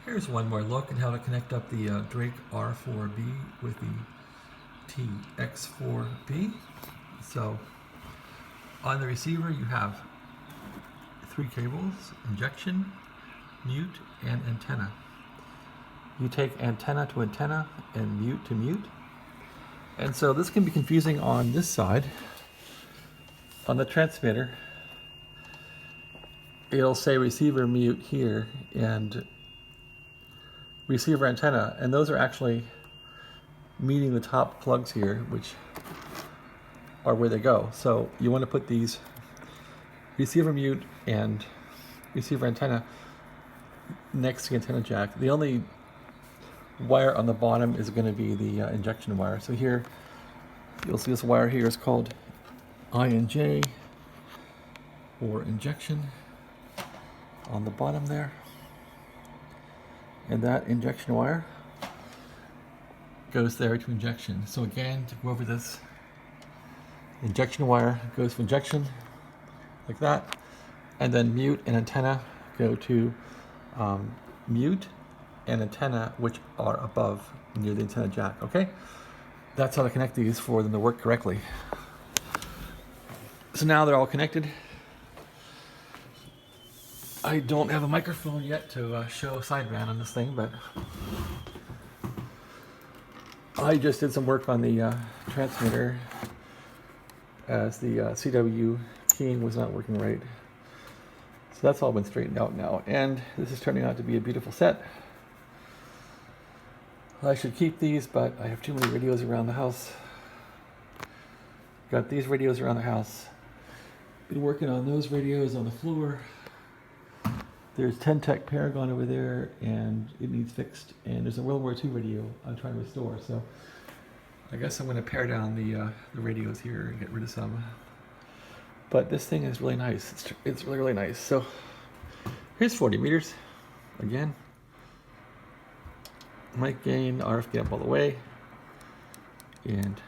Here's one more look at how to connect up the Drake R4B with the TX4B. So on the receiver you have 3 cables: injection, mute, and antenna. You take antenna to antenna and mute to mute. And so this can be confusing on this side. On the transmitter, it'll say receiver mute here and receiver antenna, and those are actually meeting the top plugs here, which are where they go. So you want to put these receiver mute and receiver antenna next to the antenna jack. The only wire on the bottom is going to be the injection wire. So here you'll see this wire here is called I and J, or injection, on the bottom there. And that injection wire goes there to injection. So again, to go over this, injection wire goes to injection like that, and then mute and antenna go to mute and antenna, which are above near the antenna jack. Okay, that's how to connect these for them to work correctly. So now they're all connected. I don't have a microphone yet to show sideband on this thing, but I just did some work on the transmitter as the CW keying was not working right. So that's all been straightened out now, and this is turning out to be a beautiful set. I should keep these, but I have too many radios around the house. Got these radios around the house. Been working on those radios on the floor. There's 10 Tech Paragon over there, and it needs fixed. And there's a World War II radio I'm trying to restore. So I guess I'm going to pare down the radios here and get rid of some. But this thing is really nice. It's really, really nice. So here's 40 meters. Again, mic gain, RF gain up all the way. And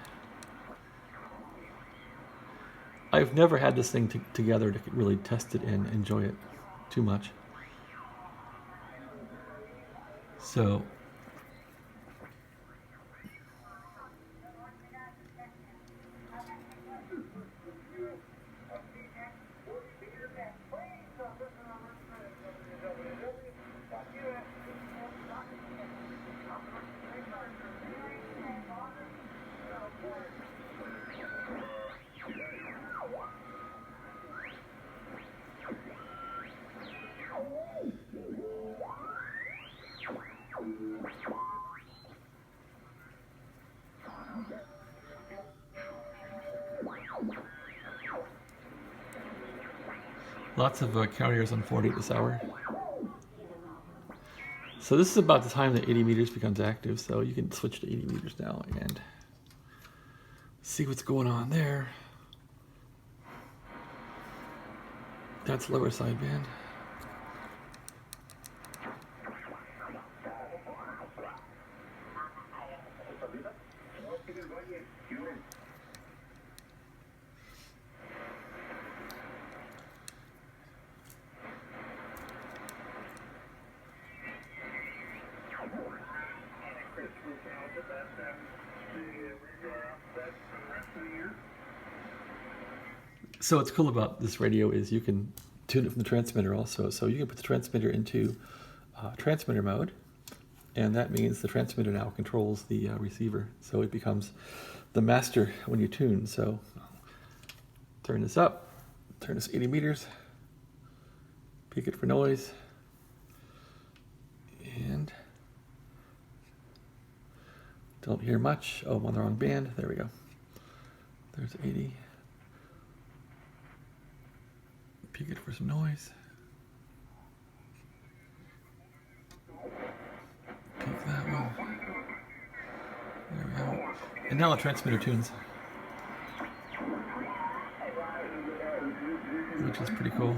I've never had this thing together to really test it and enjoy it too much. So lots of carriers on 40 this hour. So this is about the time that 80 meters becomes active, so you can switch to 80 meters now and see what's going on there. That's lower sideband. So what's cool about this radio is you can tune it from the transmitter also. So you can put the transmitter into transmitter mode, and that means the transmitter now controls the receiver. So it becomes the master when you tune. So turn this up, turn this 80 meters, peak it for noise, and don't hear much. Oh, I'm on the wrong band. There we go. There's 80. Peek it for some noise. Peek that one. There we go. And now the transmitter tunes, which is pretty cool.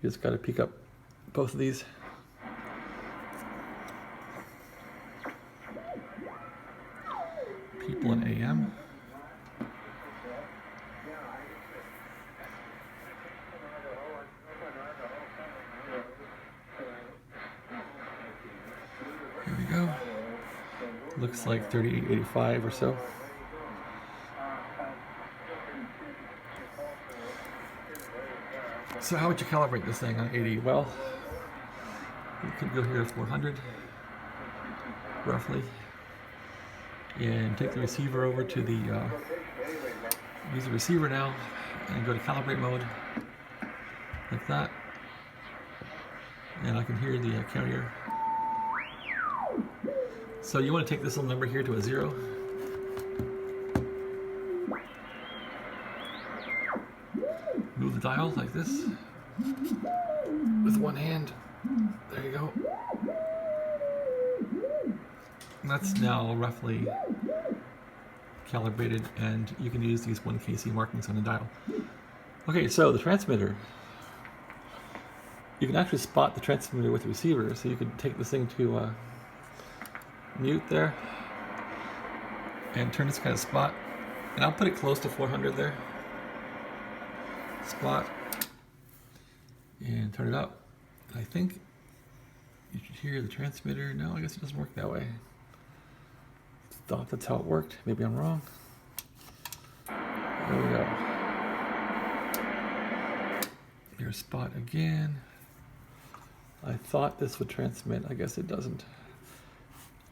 You just got to peek up both of these. People in AM. go. Looks like 3885 or so. So how would you calibrate this thing on 80? Well, you could go here to 400, roughly, and take the receiver over to the, use the receiver now, and go to calibrate mode, like that. And I can hear the counter. So you want to take this little number here to a 0. Move the dial like this with one hand. There you go. And that's now roughly calibrated, and you can use these 1kc markings on the dial. Okay, so the transmitter. You can actually spot the transmitter with the receiver, so you can take this thing to mute there and turn this kind of spot. And I'll put it close to 400 there. Spot. And turn it up. And I think you should hear the transmitter. No, I guess it doesn't work that way. Thought that's how it worked. Maybe I'm wrong. There we go. Here's spot again. I thought this would transmit. I guess it doesn't.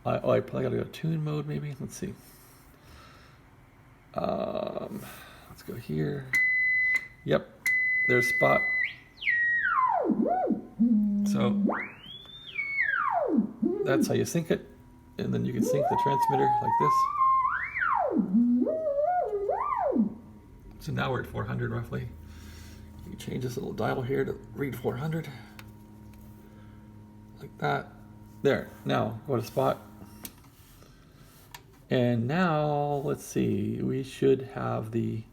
I probably gotta go tune mode maybe. Let's see. Let's go here. Yep, there's spot. So that's how you sync it, and then you can sync the transmitter like this. So now we're at 400 roughly. You can change this little dial here to read 400, like that. There. Now go to spot. And now, let's see, we should have the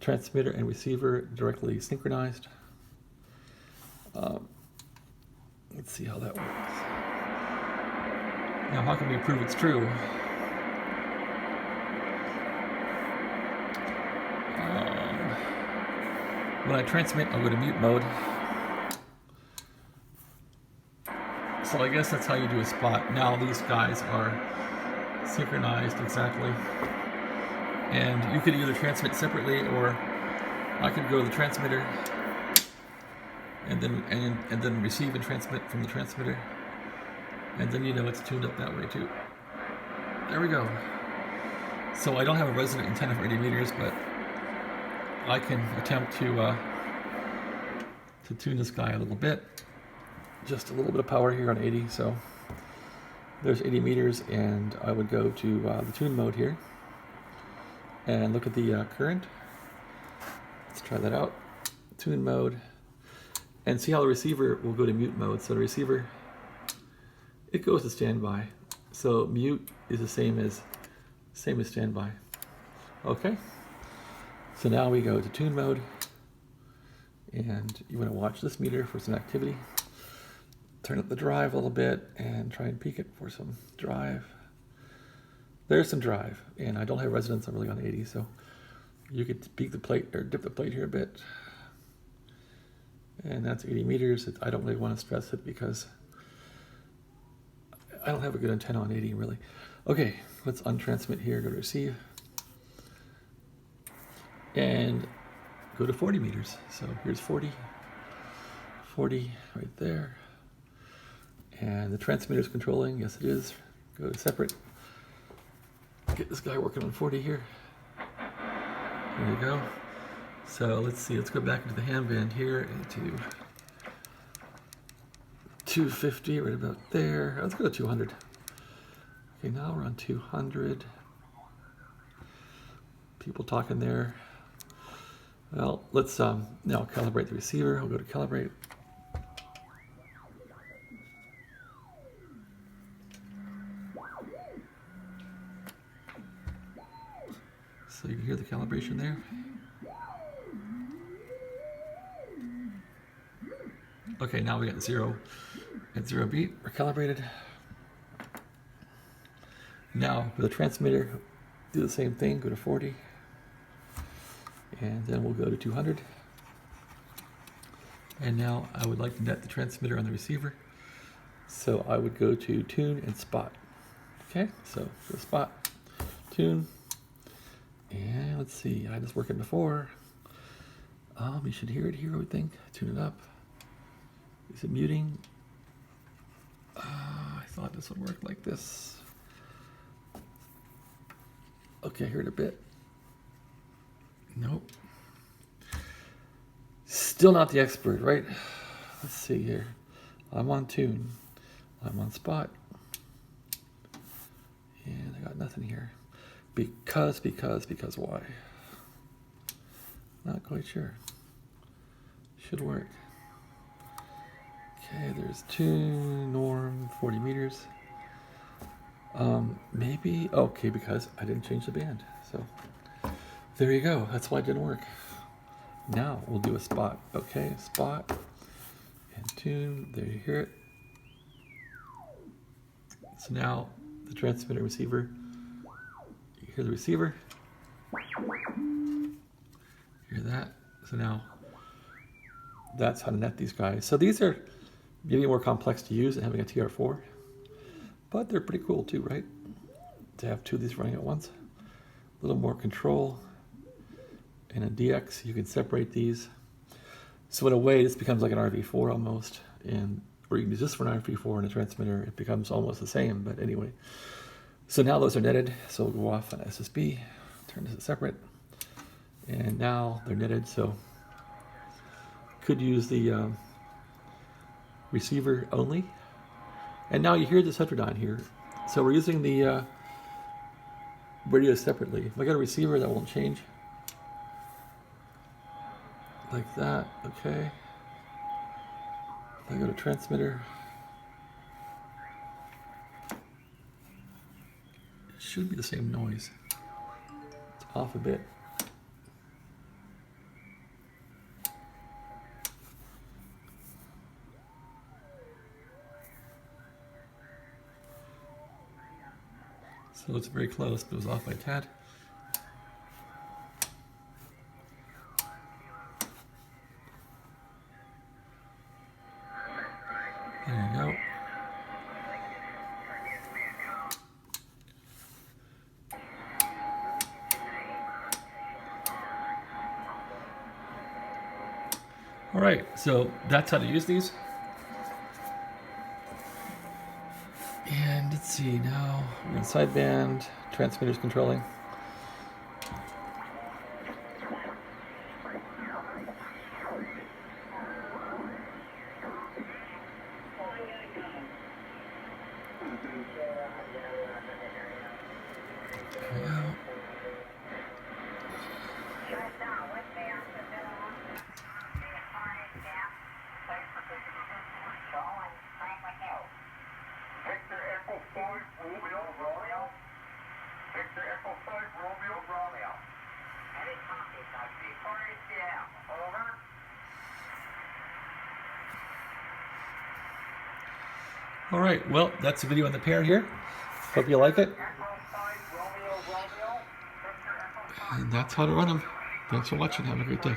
transmitter and receiver directly synchronized. Let's see how that works. Now, how can we prove it's true? When I transmit, I'll go to mute mode. So I guess that's how you do a spot. Now these guys are synchronized exactly, and you could either transmit separately, or I could go to the transmitter and then receive and transmit from the transmitter, and then you know it's tuned up that way too. There we go. So I don't have a resonant antenna for 80 meters, but I can attempt to tune this guy a little bit. Just a little bit of power here on 80. So there's 80 meters, and I would go to the tune mode here and look at the current. Let's try that out. Tune mode, and see how the receiver will go to mute mode. So the receiver, it goes to standby. So mute is the same as standby. Okay. So now we go to tune mode, and you want to watch this meter for some activity. Turn up the drive a little bit and try and peak it for some drive. There's some drive, and I don't have resonance. I'm really on 80, so you could peak the plate or dip the plate here a bit. And that's 80 meters. I don't really want to stress it because I don't have a good antenna on 80 really. Okay, let's untransmit here, go to receive, and go to 40 meters. So here's 40 right there. And the transmitter is controlling. Yes, it is. Go to separate. Get this guy working on 40 here. There you go. So let's see. Let's go back into the hand band here into 250, right about there. Let's go to 200. Okay, now we're on 200. People talking there. Well, let's now calibrate the receiver. I'll go to calibrate. So you can hear the calibration there. Okay, now we got 0 at 0 beat. We're calibrated. Now for the transmitter, do the same thing. Go to 40, and then we'll go to 200. And now I would like to net the transmitter on the receiver. So I would go to tune and spot. Okay, so go to spot, tune, and let's see, I just worked it before. You should hear it here, I would think. Tune it up. Is it muting? I thought this would work like this. Okay, I heard a bit. Nope. Still not the expert, right? Let's see here. I'm on tune. I'm on spot. And I got nothing here. Because why? Not quite sure. Should work. Okay, there's tune, norm, 40 meters. Maybe, okay, because I didn't change the band. So there you go. That's why it didn't work. Now we'll do a spot. Okay, spot and tune. There you hear it. So now the transmitter receiver. You hear the receiver. Hear that. So now that's how to net these guys. So these are getting more complex to use than having a TR4, but they're pretty cool too, right? To have two of these running at once. A little more control. And a DX, you can separate these. So in a way, this becomes like an RV4 almost, or you can use this for an RV4 and a transmitter. It becomes almost the same, but anyway. So now those are netted. So we'll go off on SSB, turn this to separate, and now they're netted. So could use the receiver only. And now you hear this heterodyne here. So we're using the radio separately. If I got a receiver, that won't change. Like that, okay. If I go to transmitter, it should be the same noise. It's off a bit. So it's very close, but it was off by a tad. There you go. All right, so that's how to use these. And let's see, now we're in sideband, transmitters controlling. There we go. All right, well, that's the video on the pair here. Hope you like it. And that's how to run them. Thanks for watching. Have a great day.